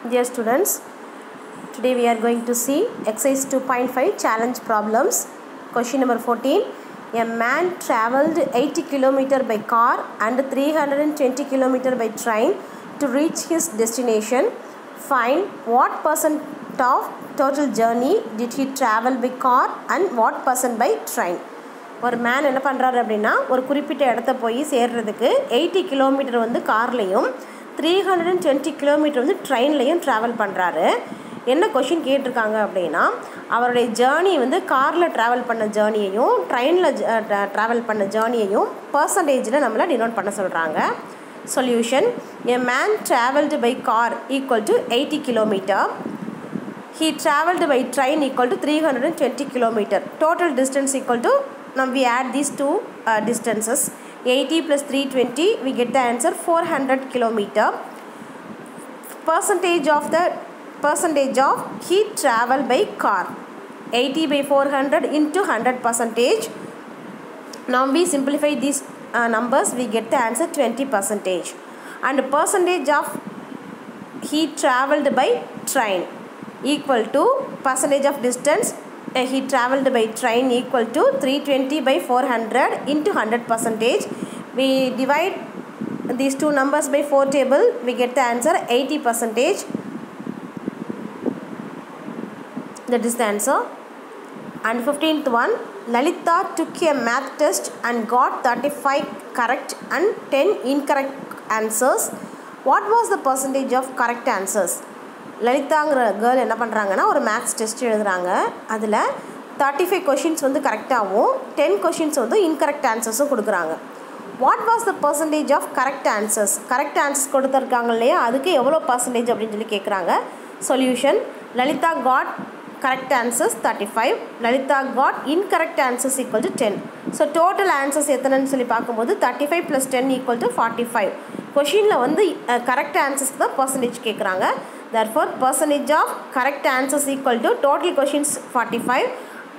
Dear students, today we are going to see exercise 2.5 challenge problems. Question number 14. A man travelled 80 km by car and 320 km by train to reach his destination. Find what percent of total journey did he travel by car and what percent by train. ஒரு man என்ன பண்ணுறாரு அப்படின்னா ஒரு குறிப்பிட்ட இடத்த போய் சேர்றதுக்கு 80 kilometre வந்து கார்லேயும் 320 கிலோமீட்டர் வந்து ட்ரெயின்லேயும் ட்ராவல் பண்ணுறாரு. என்ன கொஷின் கேட்டிருக்காங்க அப்படின்னா அவருடைய ஜேர்னி வந்து காரில் ட்ராவல் பண்ண ஜேர்னியையும் ட்ரெயினில் ட்ராவல் பண்ண ஜேர்னியையும் பர்சன்டேஜில் நம்மளை டினோட் பண்ண சொல்கிறாங்க. Solution: a man travelled by car equal to 80 kilometre. He travelled by train equal to 320 kilometer. Total distance equal to, now we add these two distances, 80 plus 320, we get the answer 400 kilometer. Percentage of he travel by car, 80 by 400 into 100 percentage. Now we simplify these numbers, we get the answer 20 percentage. And percentage of he travelled by train equal to percentage of distance he travelled by train equal to 320 by 400 into 100 percentage. We divide these two numbers by 4 table, we get the answer 80 percentage. That is the answer. And 15th one, Lalitha took a math test and got 35 correct and 10 incorrect answers. What was the percentage of correct answers? லலிதாங்கிற girl என்ன பண்ணுறாங்கன்னா ஒரு maths test எழுதுகிறாங்க. அதில் 35 questions வந்து கரெக்டாகவும் 10 questions வந்து incorrect ஆன்சர்ஸும் கொடுக்குறாங்க. What was the percentage of correct answers? Correct answers கொடுத்துருக்காங்க இல்லையா, அதுக்கு எவ்வளோ பர்சன்டேஜ் அப்படின்னு சொல்லி கேட்குறாங்க. Solution: Lalitha got correct answers 35, Lalitha got incorrect answers equal to 10. So total answers எத்தனைன்னு சொல்லி பார்க்கும்போது 35 + 10 ஈக்குவல் டு 45. கொஷினில் வந்து கரெக்ட் ஆன்சர்ஸ்க்கு தான் பர்சன்டேஜ் கேட்குறாங்க. Therefore, percentage of correct answers equal to total questions 45,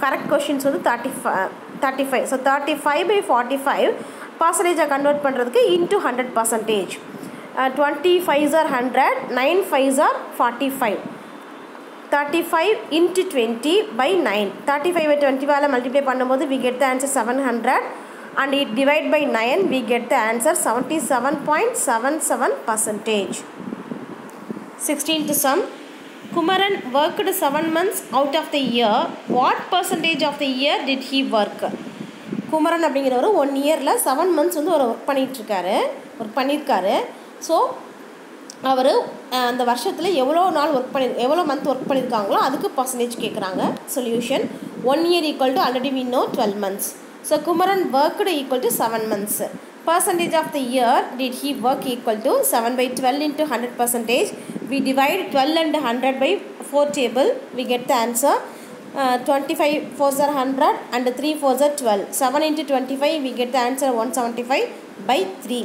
correct questions வந்து 35. So 35 by 45 percentage convert பண்ணுறதுக்கு into 100 percentage. 20 5s are 100, 9 5s are 45. 35 into 20 by 9. 35 by 20 வால multiply பண்ணும்போது we get the answer 700 and it divide by 9 we get the answer 77.77%. 16th sum. Kumaran worked 7 months out of the year. What percentage of the year did he work? Kumaran அப்படிங்கிறவர் 1 இயரில் 7 months வந்து ஒரு work பண்ணியிருக்காரு. So அவர் அந்த வருஷத்தில் எவ்வளோ month work பண்ணியிருக்காங்களோ அதுக்கு percentage கேட்குறாங்க. Solution: 1 year equal to already we know 12 months. So Kumaran worked equal to 7 months. Percentage of the year did he work equal to 7 by 12 into 100 percentage. We divide 12 and 100 by 4 table, we get the answer 25 4s are 100 and 3 4s are 12. 7 into 25 we get the answer 175 by 3.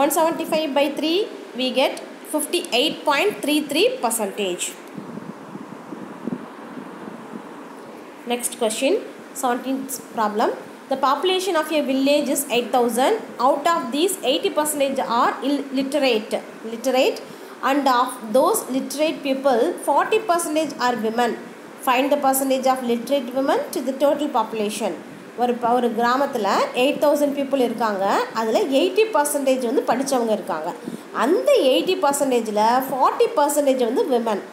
175 by 3 we get 58.33%. Next question, 17th problem. The population of a village is 8,000. Out of these 80% are illiterate. And of those literate people 40% are women. Find the percentage of literate women to the total population. ஒரு கிராமத்தில் 8,000 people இருக்காங்க. அதில் 80% வந்து படித்தவங்க இருக்காங்க. அந்த 80%ல் 40% வந்து women.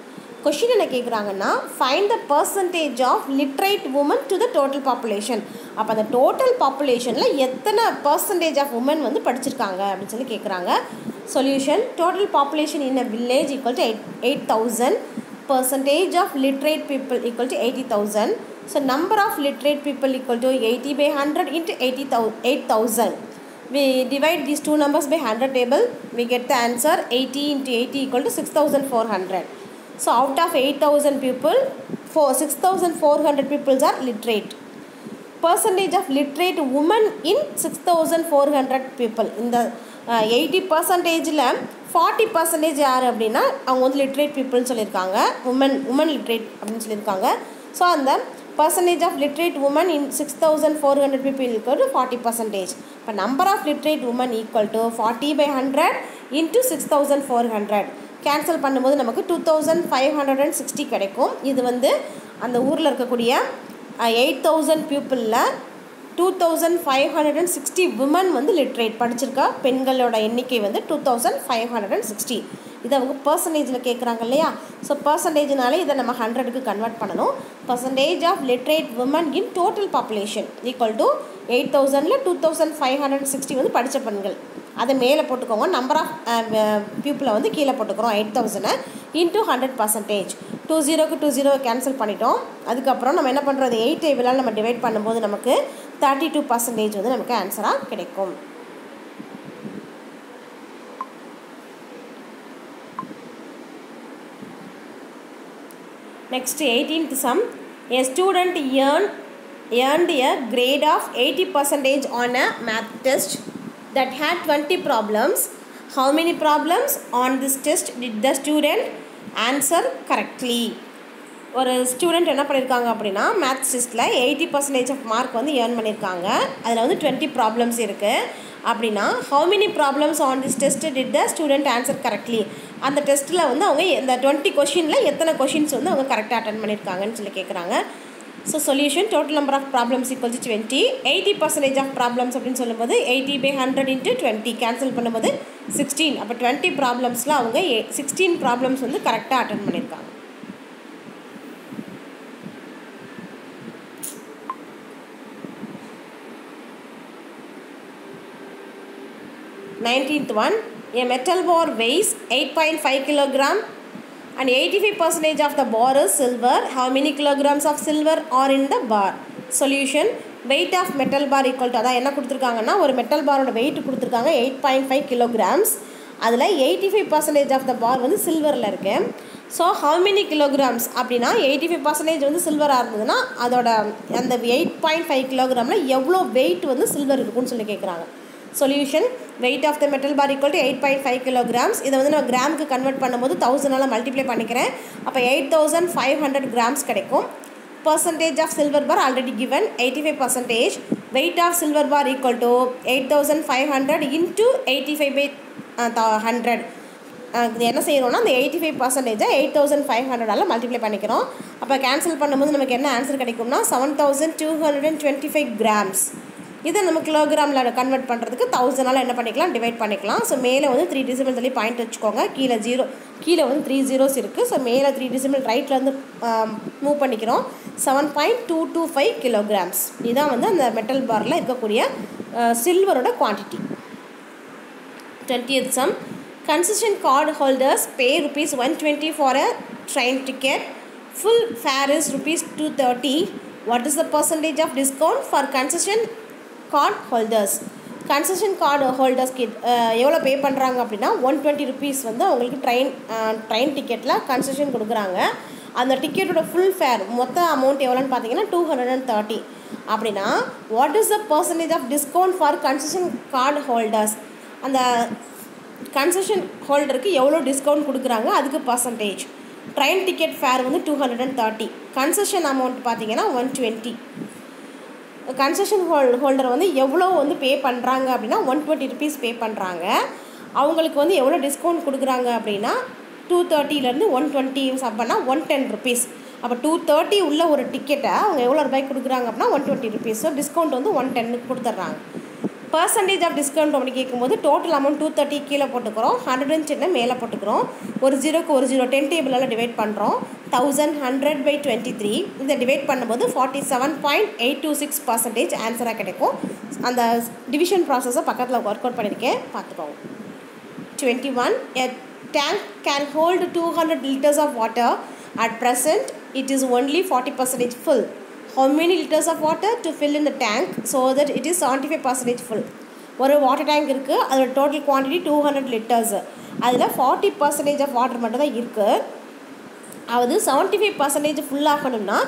Question என்ன கேட்குறாங்கன்னா find the percentage of literate woman to the total population. அப்போ அந்த டோட்டல் பாப்புலேஷனில் எத்தனை பர்சன்டேஜ் ஆஃப் உமன் வந்து படிச்சிருக்காங்க அப்படின்னு சொல்லி கேட்குறாங்க. Solution: total population in a village equal to 8,000, percentage of literate people equal to 80,000. So number of literate people equal to 80 by 100 into 8,000. We divide these two numbers by 100 table, we get the answer 80 into 80 equal to 6,400. So out of 8,000 people, 6,400 people are literate. Percentage of literate women in 6,400 people. In the 80%ல் 40% யார் அப்படின்னா அவங்க வந்து literate பீப்புள்னு சொல்லியிருக்காங்க. Woman literate அப்படின்னு சொல்லியிருக்காங்க. So அந்த percentage of literate women in 6,400 people equal to 40%. இப்போ number of literate women equal to 40 by 100 into 6,400. Cancel பண்ணும்போது நமக்கு 2560 கிடைக்கும். இது வந்து அந்த ஊரில் இருக்கக்கூடிய 8000 பீப்புளில் 2560 விமன் வந்து லிட்ரேட் படிச்சிருக்க பெண்களோட எண்ணிக்கை வந்து 2560. இதை அவங்க பர்சன்டேஜில் கேட்குறாங்க இல்லையா. ஸோ பர்சன்டேஜ்னாலே இதை நம்ம 100க்கு கன்வெர்ட் பண்ணணும். Percentage of literate women in total population equal to 8000ல் 2560 வந்து படித்த பெண்கள். அதை மேலே போட்டுக்கோங்க. நம்பர் ஆஃப் பீப்புளை வந்து கீழே போட்டுக்கிறோம். 8000 இன்ட்டு 100%. 20க்கு 20 கேன்சல் பண்ணிட்டோம். அதுக்கப்புறம் நம்ம என்ன பண்ணுறது, 8 டேபிளால் நம்ம டிவைட் பண்ணும்போது நமக்கு 32% வந்து நமக்கு ஆன்சராக கிடைக்கும். Next 18th sum. A student earned a grade of 80% on a math test that had 20 problems. How many problems on this test did the student answer correctly? ஒரு ஸ்டூடெண்ட் என்ன பண்ணியிருக்காங்க அப்படின்னா மேத்ஸ் டெஸ்ட்டில் 80% ஆஃப் மார்க் வந்து earn பண்ணியிருக்காங்க. அதில் வந்து 20 problems இருக்குது அப்படின்னா how many problems on this test did the student answer correctly? அந்த டெஸ்ட்டில் வந்து அவங்க இந்த 20 கொஷினில் எத்தனை கொஷின்ஸ் வந்து அவங்க கரெக்டாக அட்டன் பண்ணியிருக்காங்கன்னு சொல்லி கேட்குறாங்க. So solution total number of problems equal to 20. 80% of problems அப்படின்னு சொல்லும்போது 80/100 × 20 கேன்சல் பண்ணும்போது 16. அப்போ 20 ப்ராப்ளம்ஸில் அவங்க 16 ப்ராப்ளம்ஸ் வந்து கரெக்டாக அட்டன் பண்ணியிருக்காங்க. Nineteenth one. A metal bar weighs 8.5 kg and 85% of the bar is silver. How many kilograms of silver are in the bar? Solution. Weight of metal bar equal to, அதான் என்ன கொடுத்துருக்காங்கன்னா ஒரு metal பாரோட wait கொடுத்துருக்காங்க 8.5 kilograms. அதில் 85% of the பார் வந்து சில்வரில் இருக்குது. So how many kilograms அப்படின்னா 85% வந்து சில்வராக இருந்ததுன்னா அதோட அந்த 8.5 கிலோகிராமில் எவ்வளோ வெயிட் வந்து சில்வர் இருக்குன்னு சொல்லி கேட்குறாங்க. Solution. Weight of the metal bar equal to 8.5 kilograms. இதை வந்து நான் கிராமுக்கு கன்வெர்ட் பண்ணும்போது 1000ஆல் மல்டிப்ளை பண்ணிக்கிறேன். அப்போ 8500 grams கிடைக்கும். Percentage of silver bar already given 85%. Weight of silver bar equal to 8500 into 85/100. இது என்ன செய்யணும்னா அந்த 85% 8500ஆல் மல்டிப்ளை பண்ணிக்கிறோம். அப்போ கேன்சல் பண்ணும்போது நமக்கு என்ன ஆன்சர் கிடைக்கும்னா 7225 grams. இதை நம்ம கிலோகிராமில் கன்வெர்ட் பண்ணுறதுக்கு 1000ஆல் என்ன பண்ணிக்கலாம், டிவைட் பண்ணிக்கலாம். ஸோ மேலே வந்து 3 decimal சொல்லி பாயிண்ட் வச்சுக்கோங்க. கீழே வந்து 3 zeros இருக்குது. ஸோ மேலே 3 decimal ரைட்லேருந்து மூவ் பண்ணிக்கிறோம். 7.225 kilograms. இதுதான் வந்து அந்த மெட்டல் பாரில் இருக்கக்கூடிய சில்வரோட quantity. 20th sum. Concession card holders pay ₹120 for a train ticket. Full fare is ₹230. What is the percentage of discount for concession card holders? Concession card ஹோல்டர்ஸ்க்கு எவ்வளோ pay பண்ணுறாங்க அப்படின்னா ₹120 வந்து அவங்களுக்கு ட்ரெயின் டிக்கெட்டில் கன்செஷன் கொடுக்குறாங்க. அந்த டிக்கெட்டோட ஃபுல் ஃபேர் மொத்த அமௌண்ட் எவ்வளோன்னு பார்த்தீங்கன்னா 230. அப்படின்னா what is the percentage of discount for concession card holders? அந்த கன்செஷன் ஹோல்டருக்கு எவ்வளோ டிஸ்கவுண்ட் கொடுக்குறாங்க அதுக்கு பர்சன்டேஜ். ட்ரெயின் டிக்கெட் ஃபேர் வந்து 230. கன்செஷன் அமௌண்ட் பார்த்தீங்கன்னா 120. கன்செஷன் ஹோல்டர் வந்து எவ்வளோ வந்து பே பண்ணுறாங்க அப்படின்னா ₹120 பே பண்ணுறாங்க. அவங்களுக்கு வந்து எவ்வளோ டிஸ்கவுண்ட் கொடுக்குறாங்க அப்படின்னா 230லேருந்து 120 பண்ணா ₹110. அப்போ 230 உள்ள ஒரு டிக்கெட்டை அவங்க எவ்வளோ ரூபாய்க்கு கொடுக்குறாங்க அப்படின்னா ₹120. ஸோ டிஸ்கவுண்ட் வந்து 110க்கு கொடுத்துட்றாங்க. பர்சன்டேஜ் ஆஃப் டிஸ்கவுண்ட் அப்படி கேட்கும்போது டோட்டல் அமௌண்ட் 230 கீழே போட்டுக்கிறோம், 110 மேலே போட்டுக்கிறோம். ஒரு ஜீரோக்கு ஒரு ஜீரோ 10 டேபிளால் டிவைட் பண்ணுறோம். 1100/23 இதை டிவைட் பண்ணும்போது 47.826% ஆன்சராக கிடைக்கும். அந்த டிவிஷன் ப்ராசஸை பக்கத்தில் ஒர்க் அவுட் பண்ணியிருக்கேன், பார்த்துக்கோங்க. 21. A tank can hold 200 liters of water. At present, it is only 40% full. How many liters of water to fill in the tank so that it is 75% full? ஒரு water tank இருக்குது, அதோட total quantity 200 liters. அதில் 40% of water மட்டும் தான் இருக்குது. அது 75% full ஆகணும்னா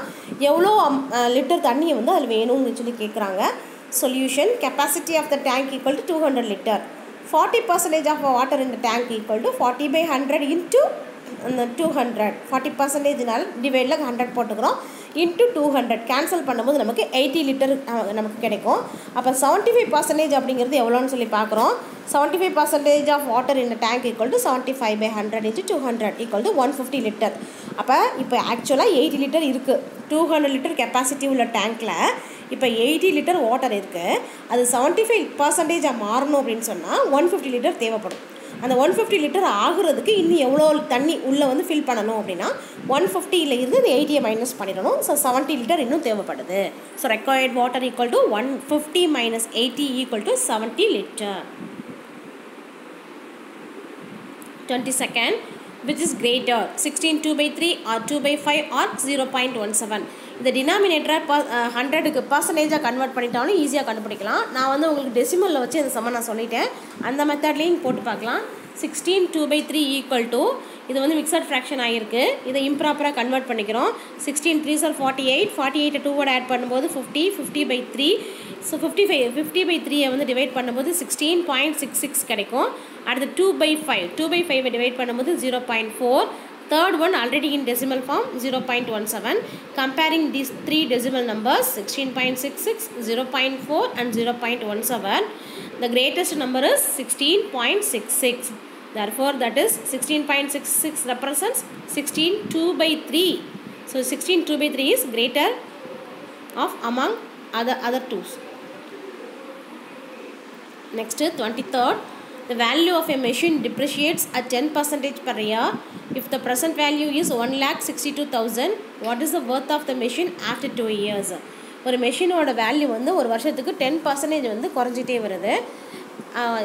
எவ்வளோ லிட்டர் தண்ணியை வந்து அதில் வேணும்னு சொல்லி கேட்குறாங்க. Solution. Capacity of the tank equal to 200 liter. 40% of water in the tank equal to 40/100 into 200 40%னால டிவைடில் 100 போட்டுக்கிறோம் இன்ட்டு 200 கேன்சல் பண்ணும்போது நமக்கு 80 லிட்டர் நமக்கு கிடைக்கும். அப்போ 75% அப்படிங்கிறது எவ்வளோன்னு சொல்லி பார்க்குறோம். 75% of water in tank equal to 75/100 × 200 equal to 150 litre. அப்போ இப்போ ஆக்சுவலாக 80 லிட்டர் இருக்குது. 200 லிட்டர் கெப்பாசிட்டி உள்ள டேங்க்கில் இப்போ 80 லிட்டர் வாட்டர் இருக்குது. அது 75% மாறணும் அப்படின்னு சொன்னால் 150 லிட்டர் தேவைப்படும். அந்த 150 லிட்டர் ஆகுறதுக்கு இன்னும் எவ்வளோ தண்ணி உள்ளே வந்து ஃபில் பண்ணணும் அப்படின்னா 150 இருந்து இந்த 80 மைனஸ் பண்ணிடணும். ஸோ 70 லிட்டர் இன்னும் தேவைப்படுது. So required water equal to 150 - 80 equal to 70 litre. 22nd, which is greater 16 2/3 or 2/5 or 0.17. இந்த டினாமினேட்டரை 100க்கு பர்சன்டேஜாக கன்வெர்ட் பண்ணிட்டாலும் ஈஸியாக கண்டுபிடிக்கலாம். நான் வந்து உங்களுக்கு டெசிமலில் வச்சு இந்த சம்ம நான் சொல்லிட்டேன். அந்த மெத்தட்லேயும் போட்டு பார்க்கலாம். 16 2/3 ஈக்குவல் டு இது வந்து மிக்சட் ஃப்ராக்ஷன் ஆகிருக்கு. இதை இம்ப்ராப்பராக கன்வெர்ட் பண்ணிக்கிறோம். 16 3s are 48. 48 2 ஆட் பண்ணும்போது 50. 50/3. ஸோ 50/3 வந்து டிவைட் பண்ணும்போது 16.66 கிடைக்கும். அடுத்து 2/5. 2/5 டிவைட் பண்ணும்போது 0.4. Third one already in decimal form 0.17. Comparing these three decimal numbers 16.66, 0.4 and 0.17. The greatest number is 16.66. Therefore that is 16.66 represents 16 2/3. So 16 2/3 is greater of among other twos. Next 23rd. The value of a machine depreciates at 10% per year. If the present value is 1,62,000, what is the worth of the machine after 2 years? ஒரு மெஷினோட value வந்து ஒரு வருஷத்துக்கு 10% வந்து குறைஞ்சிட்டே வருது.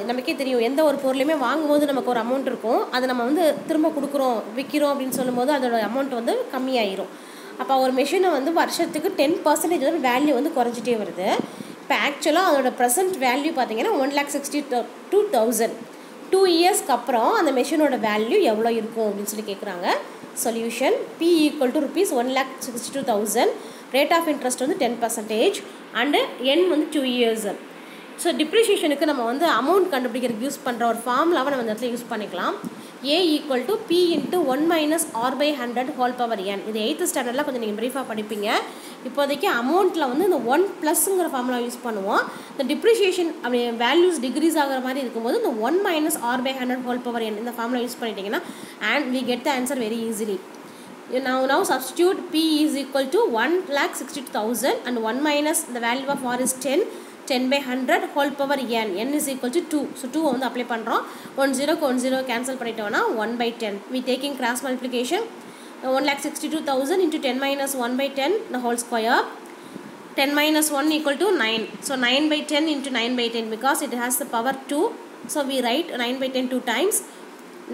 நமக்கே தெரியும், எந்த ஒரு பொருளையுமே வாங்கும்போது நமக்கு ஒரு அமௌண்ட் இருக்கும். அதை நம்ம வந்து திரும்ப கொடுக்குறோம் விற்கிறோம் அப்படின்னு சொல்லும்போது அதோட அமௌண்ட் வந்து கம்மியாயிரும். அப்போ ஒரு மெஷினை வந்து வருஷத்துக்கு 10% வந்து வேல்யூ வந்து குறைஞ்சிட்டே வருது. இப்போ ஆக்சுவலாக அதோட ப்ரெசென்ட் வேல்யூ பார்த்தீங்கன்னா 1,62,000. 2 இயர்ஸ்க்கு அப்புறம் அந்த மெஷினோட வேல்யூ எவ்வளோ இருக்கும் அப்படின்னு சொல்லி கேட்குறாங்க. Solution P equal to rupees 1,62,000. Rate of interest வந்து 10% அண்டு N வந்து 2 இயர்ஸ். ஸோ டிப்ரிஷியேஷனுக்கு நம்ம வந்து அமௌண்ட் கண்டுபிடிக்கிறதுக்கு யூஸ் பண்ணுற ஒரு ஃபார்முலாவை நம்ம இந்த இடத்துல யூஸ் பண்ணிக்கலாம். A equal to P × 1 - R/100 whole power n. இது 8th ஸ்டாண்டர்டில் கொஞ்சம் நீங்கள் ப்ரீஃபாக படிப்பீங்க. இப்போதைக்கு அமௌண்ட்டில் வந்து இந்த 1+ங்கிற ஃபார்முலா யூஸ் பண்ணுவோம். இந்த டிப்ரிஷியேஷன் அப்படி வேல்யூஸ் டிக்ரீஸ் ஆகிற மாதிரி இருக்கும்போது இந்த 1 - R/100 ஹோல் பவர் n இந்த ஃபார்முலா யூஸ் பண்ணிட்டீங்கன்னா and we get the answer very easily. Now substitute P is equal to 1,62,000 and 1 - the value of R is 10. 10/100 whole power n. N is equal to 2. So 2 வந்து apply பண்ணுறோம். 1 0க்கு 1 0 cancel பண்ணிட்டோம்னா 1/10. We taking cross multiplication. 1,62,000 into 10 - 1/10 the whole square. 10 - 1 equal to 9. So 9/10 into 9/10 because it has the power 2. So we write 9/10 2 times.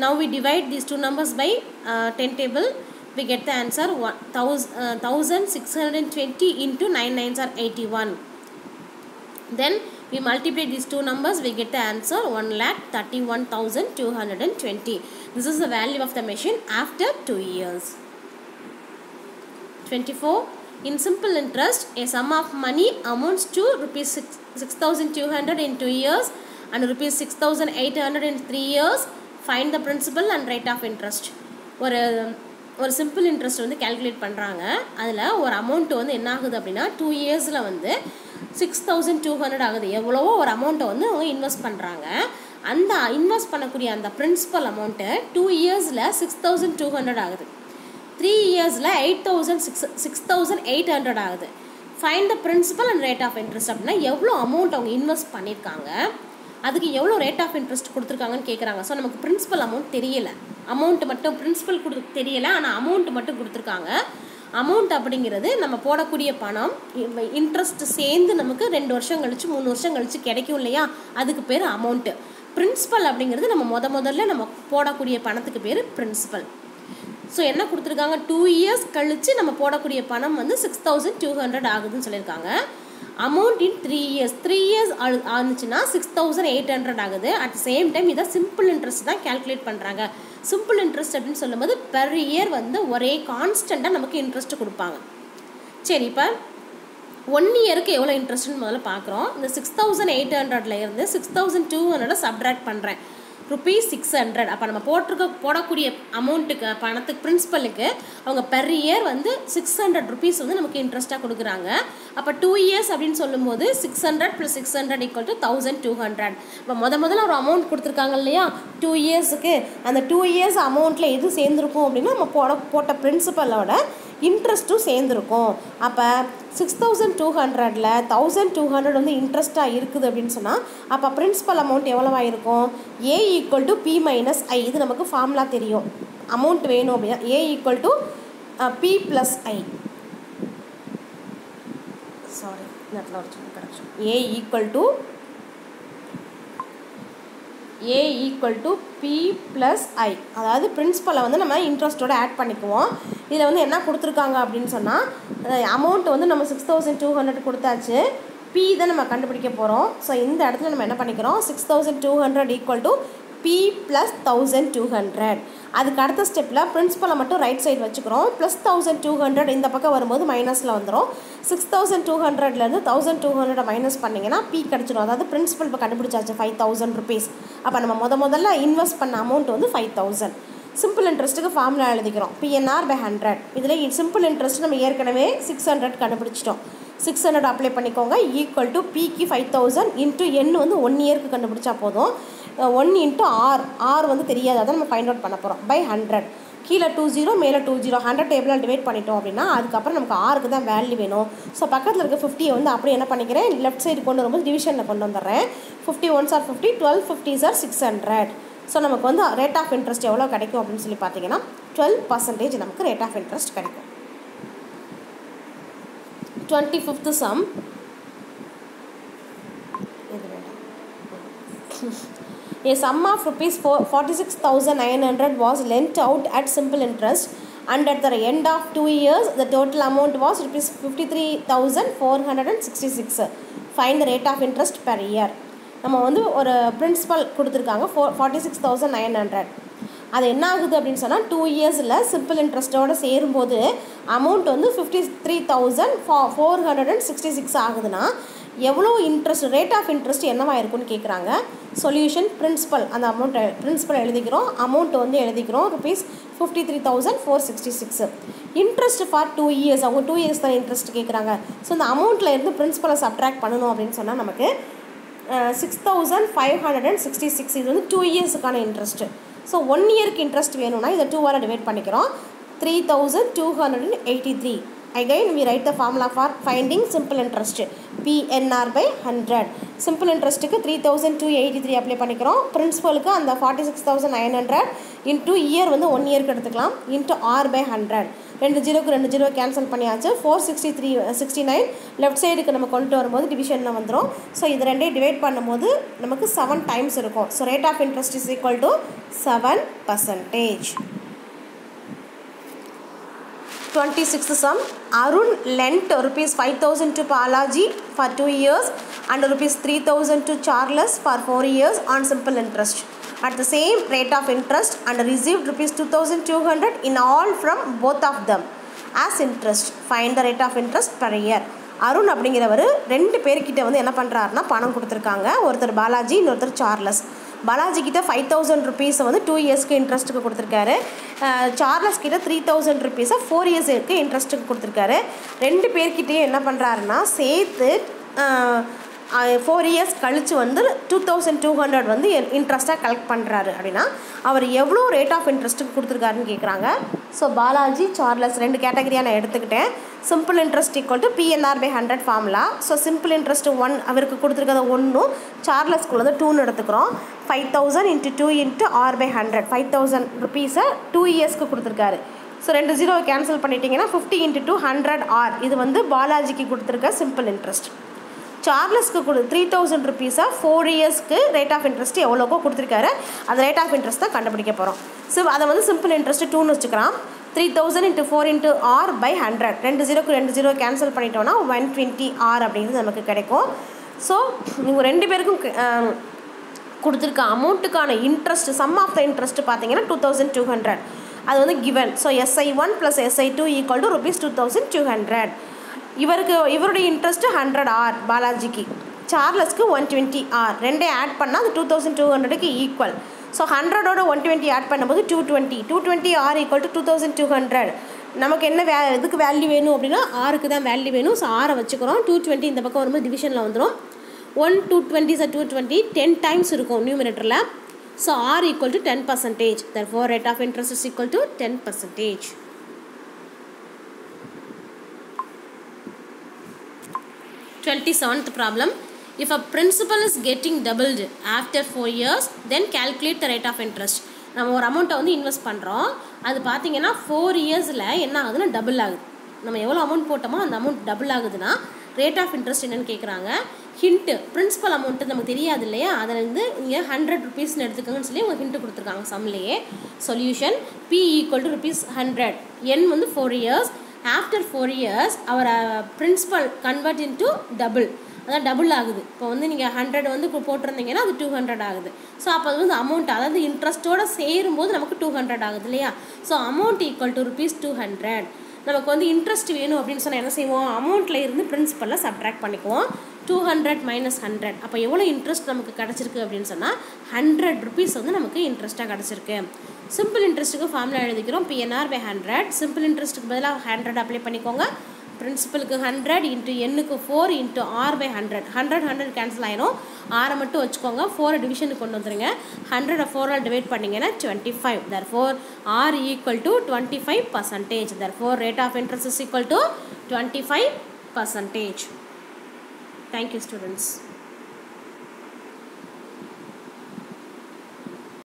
Now we divide these two numbers by 10 table. We get the answer 1,620 into 9 9s are 81. Then we multiply these two numbers, we get the answer 1,31,220. This is the value of the machine after 2 years. 24. In simple interest, a sum of money amounts to rupees 6,200 in 2 years and rupees 6,800 in 3 years. Find the principal and rate of interest. ஒரு simple interest வந்து calculate பண்ணுறாங்க. அதில் ஒரு amount வந்து என்ன ஆகுது அப்படின்னா 2 இயர்ஸில் வந்து 6,200 ஆகுது. எவ்வளவோ ஒரு அமௌண்ட்டை வந்து அவங்க இன்வெஸ்ட் பண்ணுறாங்க. அந்த இன்வெஸ்ட் பண்ணக்கூடிய அந்த பிரின்சிபல் அமௌண்ட்டு 2 இயர்ஸில் 6,200 ஆகுது. 3 இயர்ஸில் 6,800 ஆகுது. Find the principal and rate of interest அப்படின்னா எவ்வளோ அமௌண்ட் அவங்க இன்வெஸ்ட் பண்ணியிருக்காங்க, அதுக்கு எவ்வளோ ரேட் ஆஃப் இன்ட்ரெஸ்ட் கொடுத்துருக்காங்கன்னு கேட்குறாங்க. ஸோ நமக்கு பிரின்சிபல் அமௌண்ட் தெரியலை, அமௌண்ட்டு மட்டும் பிரின்சிபல் தெரியலை, ஆனால் அமௌண்ட்டு மட்டும் கொடுத்துருக்காங்க. அமௌண்ட் அப்படிங்கிறது நம்ம போடக்கூடிய பணம் இன்ட்ரெஸ்ட் சேர்ந்து நமக்கு 2 வருஷம் கழிச்சு 3 வருஷம் கழிச்சு கிடைக்கும் இல்லையா, அதுக்கு பேர் அமௌண்ட்டு. பிரின்சிபல் அப்படிங்கிறது நம்ம முதல்ல நம்ம போடக்கூடிய பணத்துக்கு பேர் பிரின்சிபல். ஸோ என்ன கொடுத்துருக்காங்க, 2 இயர்ஸ் கழித்து நம்ம போடக்கூடிய பணம் வந்து 6,200 ஆகுதுன்னு சொல்லியிருக்காங்க. அமௌண்ட் இன் 3 இயர்ஸ், 3 இயர்ஸ் ஆனிச்சுன்னா 6,800 ஆகுது. அட் சேம் டைம் இதை சிம்பிள் இன்ட்ரெஸ்ட் தான் கேல்குலேட் பண்ணுறாங்க. சிம்பிள் இன்ட்ரெஸ்ட் அப்படின்னு சொல்லும்போது பெர் இயர் வந்து ஒரே கான்ஸ்டண்ட்டாக நமக்கு இன்ட்ரெஸ்ட் கொடுப்பாங்க. சரி, இப்போ 1 இயருக்கு எவ்வளோ இன்ட்ரெஸ்ட்னு முதல்ல பார்க்குறோம். இந்த 6,800 இருந்து 6,200 சப்ட்ராக்ட் பண்ணுறேன். ₹600. அப்போ நம்ம போடக்கூடிய அமௌண்ட்டுக்கு பணத்துக்கு பிரின்சிபலுக்கு அவங்க பெர் இயர் வந்து ₹600 வந்து நமக்கு இன்ட்ரெஸ்ட்டாக கொடுக்குறாங்க. அப்போ 2 years அப்படின்னு சொல்லும்போது 600 + 600 = 1200. இப்போ முதல்ல ஒரு அமௌண்ட் கொடுத்துருக்காங்க இல்லையா 2 yearsக்கு, அந்த 2 years அமௌண்ட்டில் எது சேர்ந்துருக்கும் அப்படின்னா நம்ம போட்ட பிரின்சிபலோட இன்ட்ரெஸ்ட்டும் சேர்ந்துருக்கும். அப்போ 6200ல் 1200 வந்து இன்ட்ரெஸ்ட்டாக இருக்குது அப்படின்னு சொன்னால் அப்போ பிரின்சிபல் அமௌண்ட் எவ்வளோவா இருக்கும்? A = P - I. இது நமக்கு ஃபார்முலா தெரியும். அமௌண்ட் வேணும் அப்படின்னா A = P + I. Sorry, correction. A = P + I. அதாவது பிரின்சிபலை வந்து நம்ம இன்ட்ரெஸ்ட்டோட ஆட் பண்ணிக்குவோம். இதில் வந்து என்ன கொடுத்துருக்காங்க அப்படின்னு சொன்னால் அமௌண்ட் வந்து நம்ம 6200 கொடுத்தாச்சு. P தான் நம்ம கண்டுபிடிக்க போகிறோம். ஸோ இந்த இடத்துல நம்ம என்ன பண்ணிக்கிறோம்? 6200 = P + 1200. அதுக்கு அடுத்த ஸ்டெப்பில் பிரின்சிபலை மட்டும் ரைட் சைடு வச்சுக்கிறோம். +1200 இந்த பக்கம் வரும்போது மைனஸில் வந்துடும். 6200லேருந்து 1200 மைனஸ் பண்ணிங்கன்னா P கிடச்சிடும். அதாவது பிரின்சிபல் இப்போ கண்டுபிடிச்சாச்சு ₹5000. அப்போ நம்ம முதல்ல இன்வெஸ்ட் பண்ண அமௌண்ட் வந்து 5000. சிம்பிள் இன்ட்ரெஸ்ட்டுக்கு ஃபார்முலா எழுதிக்கிறோம். PNR/100. இதில் சிம்பிள் இன்ட்ரெஸ்ட் நம்ம ஏற்கனவே 600 கண்டுபிடிச்சிட்டோம். 600 அப்ளை பண்ணிக்கோங்க. = Pக்கு 5000 × N வந்து 1 இயருக்கு கண்டுபிடிச்சா போதும். 1 × R வந்து தெரியாது, அதை நம்ம ஃபைண்ட் அவுட் பண்ண போகிறோம். /100. கீழே 20 மேலே 20 100 டேபிளாக டிவைட் பண்ணிட்டோம் அப்படின்னா அதுக்கப்புறம் நமக்கு ஆருக்கு தான் வேல்யூ வேணும். ஸோ பக்கத்தில் இருக்க 50 வந்து அப்படியே என்ன பண்ணிக்கிறேன், லெஃப்ட் சைடு கொண்டு வரும்போது டிவிஷனில் கொண்டு வந்துடுறேன். 50 1s are 50, 12 50s are 600. So நமக்கு வந்து ரேட் ஆஃப் இன்ட்ரெஸ்ட் எவ்வளோ கிடைக்கும் அப்படின்னு சொல்லி பார்த்தீங்கன்னா 12% நமக்கு ரேட் ஆஃப் இன்ட்ரெஸ்ட் கிடைக்கும். 25th sum. A sum of ₹46,900 was lent out at simple interest, and at the end of 2 years the total amount was ₹53,466. Find the rate of interest per year. நம்ம வந்து ஒரு principal கொடுத்துருக்காங்க 46,900. அது என்ன ஆகுது அப்படின்னு சொன்னால் 2 இயர்ஸில் சிம்பிள் இன்ட்ரெஸ்ட்டோடு சேரும்போது அமௌண்ட் வந்து 53,466 ஆகுதுன்னா எவ்வளோ இன்ட்ரெஸ்ட் ரேட் ஆஃப் இன்ட்ரெஸ்ட் என்னவா இருக்குன்னு கேட்குறாங்க. சொல்யூஷன் பிரின்சிபல் அந்த அமௌண்ட்டை பிரின்சிபல் எழுதிக்கிறோம், அமௌண்ட் வந்து எழுதிக்கிறோம் ₹53,466. இன்ட்ரெஸ்ட் ஃபார் 2 இயர்ஸ், அவங்க 2 இயர்ஸ் தான் இன்ட்ரெஸ்ட் கேட்குறாங்க. ஸோ இந்த அமௌண்ட்டில் இருந்து பிரின்சிபலை சப்ட்ராக்ட் பண்ணணும் அப்படின்னு சொன்னால் நமக்கு 6,566. இது வந்து 2 இயர்ஸுக்கான இன்ட்ரெஸ்ட்டு. ஸோ 1 இயருக்கு இன்ட்ரெஸ்ட் வேணும்னா இதை 2ஆல் டிவைட் பண்ணிக்கிறோம். 3,283. Again we write the formula for finding simple interest. PNR/100. Simple இன்ட்ரெஸ்ட்டுக்கு 3,283 அப்ளை பண்ணிக்கிறோம். பிரின்சிபலுக்கு அந்த 46,900 இன்ட்டு இயர் வந்து 1 இயருக்கு எடுத்துக்கலாம் இன்ட்டு R/100. 2 0க்கு 2 0 கேன்சல் பண்ணியாச்சு. 469 லெஃப்ட் சைடுக்கு நம்ம கொண்டு வரும்போது டிவிஷனில் வந்துடும். ஸோ இது ரெண்டையும் டிவைட் பண்ணும்போது நமக்கு 7 டைம்ஸ் இருக்கும். So rate of interest is equal to 7%. 26th sum. Arun lent ₹5,000 to Balaji for 2 years and ₹3,000 to Charles for 4 years on simple interest at the same rate of interest and received ₹2,200 in all from both of them as interest. Find the rate of interest per year. Arun அப்படிங்கிறவர் 2 பேர்கிட்ட வந்து என்ன பண்ணுறாருன்னா பணம் கொடுத்துருக்காங்க. ஒருத்தர் பாலாஜி, இன்னொருத்தர் Charles. Balaji கிட்ட ₹5,000 வந்து 2 இயர்ஸ்க்கு இன்ட்ரெஸ்ட்டுக்கு கொடுத்துருக்காரு. சார்லஸ் கிட்ட ₹3,000 4 இயர்ஸுக்கு இன்ட்ரெஸ்ட்டுக்கு கொடுத்துருக்காரு. 2 பேர்கிட்டையும் என்ன பண்ணுறாருன்னா சேர்த்து 4 இயர்ஸ் கழித்து வந்து 2,200 வந்து இன்ட்ரெஸ்ட்டாக கலெக்ட் பண்ணுறாரு. அப்படின்னா அவர் எவ்வளோ ரேட் ஆஃப் இன்ட்ரெஸ்ட்டுக்கு கொடுத்துருக்காருன்னு கேட்குறாங்க. ஸோ பாலாஜி, சார்லஸ் 2 கேட்டகரியாக நான் எடுத்துக்கிட்டேன். Simple interest equal to PNR/100 formula. So simple interest 1 அவருக்கு கொடுத்துருக்கத 1, சார்லஸ்குள்ளது 2ன்னு எடுத்துக்கிறோம். 5,000 × 2 × R/100. ₹5,000 2 இயர்ஸ்க்கு கொடுத்துருக்காரு. ஸோ 2 0 கேன்சல் பண்ணிட்டீங்கன்னா 50 × 2 100 R. இது வந்து பாலாஜிக்கு கொடுத்துருக்க சிம்பிள் இன்ட்ரெஸ்ட். சார்லஸ்க்கு ₹3,000 4 இயர்ஸ்க்கு ரேட் ஆஃப் இன்ட்ரெஸ்ட் எவ்வளோக்கோ கொடுத்துருக்காரு. அந்த ரேட் ஆஃப் இன்ட்ரெஸ்ட் தான் கண்டுபிடிக்க போகிறோம். ஸோ அதை வந்து சிம்பிள் இன்ட்ரெஸ்ட் 2ன்னு வச்சுக்கலாம். 3,000 × 4 × R/100. 2 0க்கு 2 0 கேன்சல் பண்ணிட்டோன்னா 120 R அப்படிங்கிறது நமக்கு கிடைக்கும். ஸோ இவங்க 2 பேருக்கும் கொடுத்துருக்க அமௌண்ட்டுக்கான interest sum of the interest பார்த்தீங்கன்னா 2,200. அது வந்து கிவன். So SI1 + SI2 = ₹2,200. இவருடைய இன்ட்ரெஸ்ட்டு 100 R பாலாஜிக்கு, சார்லஸ்க்கு 120 R. 2 ஆட் பண்ணால் அது 2,200க்கு ஈக்குவல். ஸோ 100ஓட 120 ஆட் பண்ணும்போது 220 R ஈக்குவல் டு 2200. நமக்கு என்ன இதுக்கு வேல்யூ வேணும் அப்படின்னா ஆருக்கு தான் வேல்யூ வேணும். ஸோ ஆரை வச்சுக்கிறோம். 220 இந்த பக்கம் வரும்போது டிவிஷனில் வந்துடும். 220 × 220 10 டைம்ஸ் இருக்கும் நியூமினேட்டரில். So R equal to 10%. therefore rate of interest is equal to 10%. 27th problem. If a principal is getting doubled after 4 years, then calculate the rate of interest. நம்ம ஒரு அமௌண்ட்டை வந்து இன்வெஸ்ட் பண்ணுறோம். அது பார்த்தீங்கன்னா 4 இயர்ஸில் என்ன ஆகுதுன்னா டபுள் ஆகுது. நம்ம எவ்வளோ அமௌண்ட் போட்டோமோ அந்த அமௌண்ட் டபுள் ஆகுதுன்னா ரேட் ஆஃப் இன்ட்ரெஸ்ட் என்னென்னு கேட்குறாங்க. ஹிண்ட்டு பிரின்சிபல் அமௌண்ட்டு நமக்கு தெரியாது இல்லையா, அதில் இருந்து இங்கே 100 rupeesன்னு எடுத்துக்கோங்கன்னு சொல்லி அவங்க ஹிண்ட்டு கொடுத்துருக்காங்க சம்லேயே. Solution P equal to ₹100. N வந்து 4 years. ஆஃப்டர் 4 years அவர் பிரின்சிபல் கன்வெர்ட் இன்டு டபுள், அதான் டபுள் ஆகுது. இப்போ வந்து நீங்கள் 100 வந்து போட்டிருந்தீங்கன்னா அது 200 ஆகுது. ஸோ அப்போ அது வந்து அமௌண்ட், அதாவது இன்ட்ரெஸ்ட்டோடு சேரும்போது நமக்கு 200 ஆகுது இல்லையா. So amount equal to ₹200. நமக்கு வந்து இன்ட்ரெஸ்ட் வேணும் அப்படின்னு சொன்னால் என்ன செய்வோம், அமௌண்ட்டில் இருந்து பிரின்சிபலில் சப்ட்ராக்ட் பண்ணிக்குவோம். 200 - 100 அப்போ எவ்வளோ இன்ட்ரெஸ்ட் நமக்கு கிடச்சிருக்கு அப்படின்னு சொன்னால் ₹100 வந்து நமக்கு இன்ட்ரெஸ்ட்டாக கிடச்சிருக்கு. சிம்பிள் இன்ட்ரெஸ்ட்டுக்கு ஃபார்முலா எழுதிக்கிறோம். PNR/100. சிம்பிள் இன்ட்ரெஸ்ட்டுக்கு பதிலாக 100 அப்ளை பண்ணிக்கோங்க. பிரின்சிபலுக்கு 100 × N-க்கு 4 × R/100. 100 கேன்சல் ஆயிரும். ஆரை மட்டும் வச்சுக்கோங்க. 4 டிவிஷனுக்கு கொண்டு வந்துடுங்க. 100 4ஆல் டிவைட் பண்ணிங்கன்னா 25. therefore R equal to 25%. therefore rate of interest is equal to 25%. Thank you students.